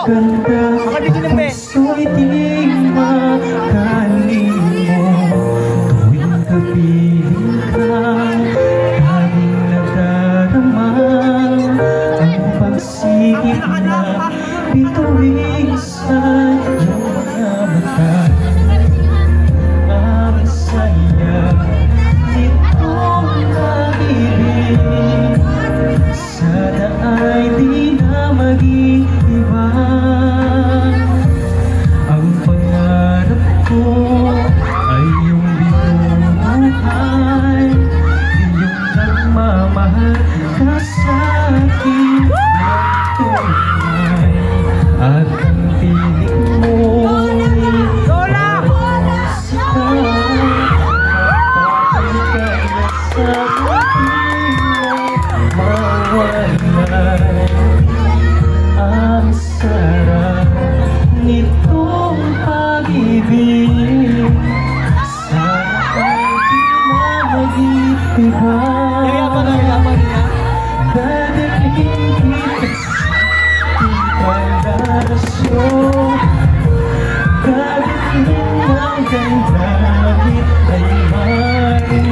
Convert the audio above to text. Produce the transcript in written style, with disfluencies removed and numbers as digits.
ganda, puso'y di makalimo. Tuwing kapiling ka, tanging nadarama ang pagsigit na bituin sa iyong mga mata. Ang saya nitong pag-ibig, sana ay di na mag-iiba. Ang pangarap ko ay yung binubuhay, iyong nagmamahal ka sa akin ng tunay. At ang piling mo'y parang sikat, kapag ka na sa mawalay. Ang sarap nitong pag-ibig, sana ay di na mag-iiba. Dadalhin kita sa palasyo, dadalhin hanggang langit ay marimay.